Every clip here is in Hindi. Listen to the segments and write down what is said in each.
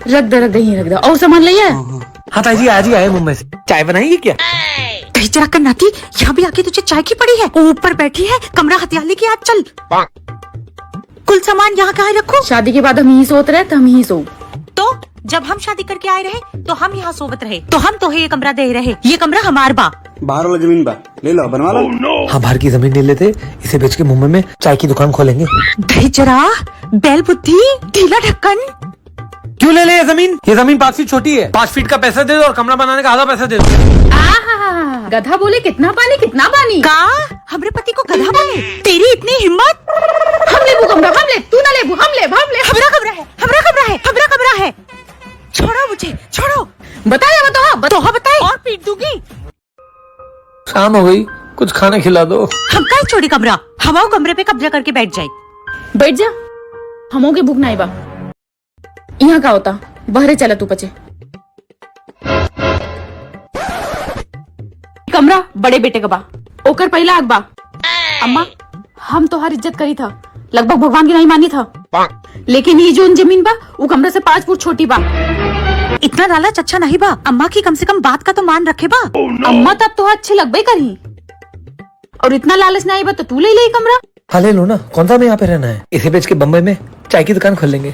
रख दे यहीं रख दे। और सामान लिया? हाँ ताई जी आज ही आए मुंबई से। चाय बनाएंगे क्या? जरा कर नाती, यहाँ भी आके तुझे चाय की पड़ी है। ऊपर बैठी है, कमरा हथियाली की। आज चल, कुल सामान यहाँ कहाँ रखो? शादी के बाद हम यहीं सोते रहे तो हम यहीं सो। तो जब हम शादी करके आए रहे तो हम यहाँ सोवत रहे, तो हम तो ये कमरा दे रहे। ये कमरा हमार बा। बाहर वाला जमीन बा, ले लो, बनवा लो। हाँ बाहर की जमीन ले लेते, इसे बेच के मुंबई में चाय की दुकान खोलेंगे। जरा बैल बुद्धि, ढीला ढक्कन। क्यों ले ले ये जमीन? ये जमीन 5 फीट छोटी है। 5 फीट का पैसा दे दो और कमरा बनाने का आधा पैसा दे दो। गधा बोले कितना पानी कितना पानी। का हमरे पति को गधा बोले? तेरी इतनी हिम्मत? हम ले कमरा, हम ले, तू ना ले, हम ले। हमरा कमरा है। छोड़ो मुझे, छोड़ो। बताया बताए और पीट दूंगी। शाम हो गई, कुछ खाना खिला दो। हम का छोड़ी कमरा, हमारे कमरे पे कब्जा करके बैठ जाए। बैठ जा, हमो के भूख नहीं बा। यहाँ का होता बहरे चला तू पचे। कमरा बड़े बेटे का बा, ओकर पहला आग बा। अम्मा हम तो हर इज्जत करी था, लगभग भगवान की नहीं मानी था, लेकिन ये जो जमीन बा वो कमरा से 5 फुट छोटी बा। इतना लालच अच्छा नहीं बा। अम्मा की कम से कम बात का तो मान रखे बा। अम्मा तब तो अच्छे लगबे करी, और इतना लालच नहीं बा तो तू ले कमरा। हाँ ले लो ना, कौन सा में यहाँ पे रहना है? इसे बेच के बम्बई में चाय की दुकान खोल लेंगे।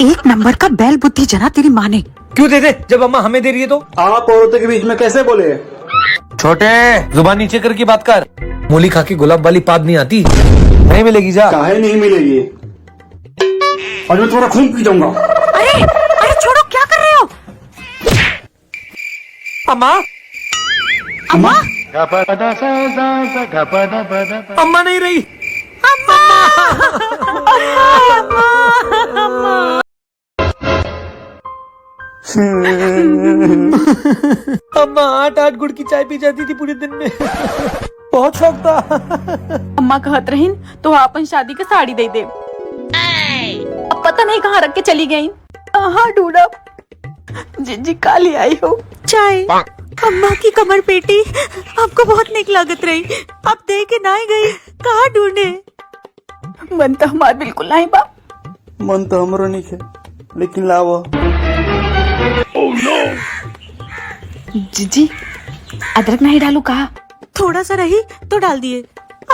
एक नंबर का बैल बुद्धि जना तेरी माँ ने। क्यों दे दे, जब अम्मा हमें दे रही है तो? आप औरतों के बीच में कैसे बोले? छोटे जुबान नीचे करके बात कर। मूली खा के गुलाब वाली पाद नहीं आती, नहीं मिलेगी जा। काहे नहीं मिलेगी? और मैं तुम्हारा खून पी जाऊंगा। अरे छोड़ो, क्या कर रहे हो? अम्मा अम्मा अम्मा नहीं रही। अम्मा 8 गुड़ की चाय पी जाती थी पूरे दिन में। बहुत शौक था। अम्मा कहत रहीन तो आपन शादी का साड़ी दे दे। अब पता नहीं कहाँ रख के चली गई। हाँ ढूंढा, जी काली आई हो। चाय अम्मा की कमर पेटी आपको बहुत नेक लागत रही, अब दे के ना गई। कहाँ ढूंढे? मन तो हमार बिल्कुल नहीं बा। मन तो हमरो नहीं है, लेकिन लावा। जीजी अदरक नहीं डालू कहा? थोड़ा सा रही तो डाल दिए।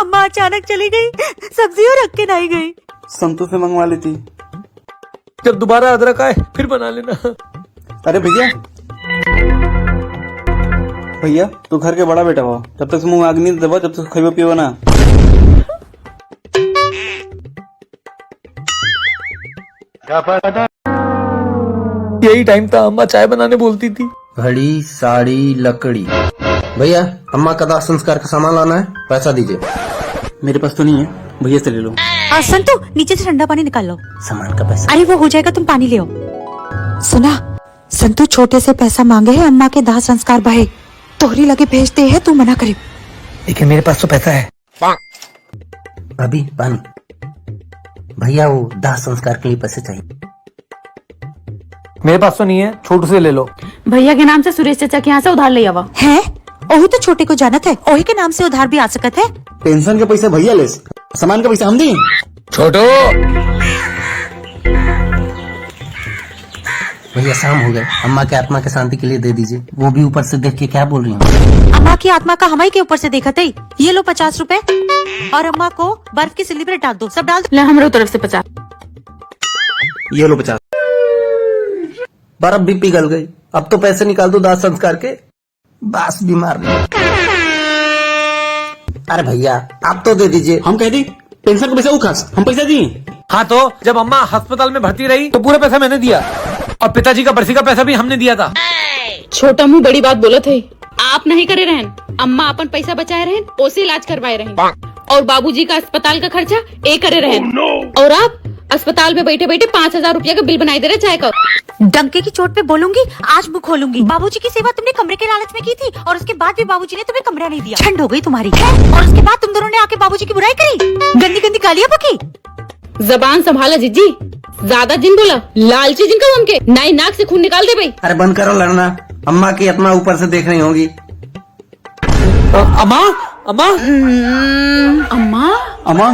अम्मा अचानक चली गई, सब्जियों रख के नहीं गई। संतू से मंगवा लेती। जब दोबारा अदरक आए फिर बना लेना। अरे भैया तू घर के बड़ा बेटा हो, जब तक मुंह आग नहीं दबा जब तक खाइबो पियो ना। यही टाइम था अम्मा चाय बनाने बोलती थी। घड़ी, साड़ी, लकड़ी। भैया अम्मा का दाह संस्कार का सामान लाना है, पैसा दीजिए। मेरे पास तो नहीं है, भैया से ले लो। संतू नीचे से ठंडा पानी निकाल लो। सामान का पैसा। अरे वो हो जाएगा, तुम पानी ले आओ। सुना संतू, छोटे से पैसा मांगे है अम्मा के दाह संस्कार बहे, तोहरी लगे भेजते है, तू मना करे। लेकिन मेरे पास तो पैसा है। भाभी पानी। भैया वो दाह संस्कार के लिए पैसे चाहिए। मेरे पास तो नहीं है, छोटू से ले लो। भैया के नाम से सुरेश चाचा के यहाँ से उधार ले आवा है। ओही तो छोटे को जानत है, ओही के नाम से उधार भी आ सकत है। पेंशन के पैसे भैया ले, सामान का पैसा हम दी। छोटू भैया शाम हो गए, अम्मा के आत्मा के शांति के लिए दे दीजिए। वो भी ऊपर से देख के क्या बोल रही हूँ? अम्मा की आत्मा का हमारे के ऊपर से देखा थे। ये लो 50 रुपए, और अम्मा को बर्फ की सिल्ली पर डाल दो, सब डाल दो। ले हमारे तरफ से 50। ये लो 50। बर्फ भी पिघल गई, अब तो पैसे निकाल दो दाह संस्कार के। बास बीमार नहीं। अरे भैया आप तो दे दीजिए। हम कह दी पेंशन का पैसा वो खास, हम पैसा दिए। हाँ तो जब अम्मा अस्पताल में भर्ती रही तो पूरा पैसा मैंने दिया, और पिताजी का बरसी का पैसा भी हमने दिया था। छोटा मुंह बड़ी बात बोला थे। आप नहीं करे रहन, अम्मा अपन पैसा बचाए रहन, ओसे इलाज करवाए रहन, और बाबूजी का अस्पताल का खर्चा एक करे रहन। और आप अस्पताल में बैठे बैठे 5000 रुपया का बिल बनाई दे रहे चाय का। डंके की चोट पे बोलूंगी, आज मुंह खोलूंगी। बाबूजी की सेवा तुमने कमरे के लालच में की थी, और उसके बाद भी बाबूजी ने तुम्हें कमरा नहीं दिया। ठंड हो गई तुम्हारी है? और उसके बाद तुम दोनों ने आके बाबूजी की बुराई करी, गंदी गंदी गालियां बकी। जबान संभाला जीजी, ज्यादा जिन बोला, लालची जिन का उनके नाई नाक से खून निकाल दे भाई। अरे बंद करो लड़ना, अम्मा की आत्मा ऊपर से देख रही होगी। अम्मा अम्मा अम्मा अम्मा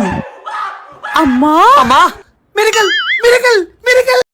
अम्मा अम्मा, मेरे कल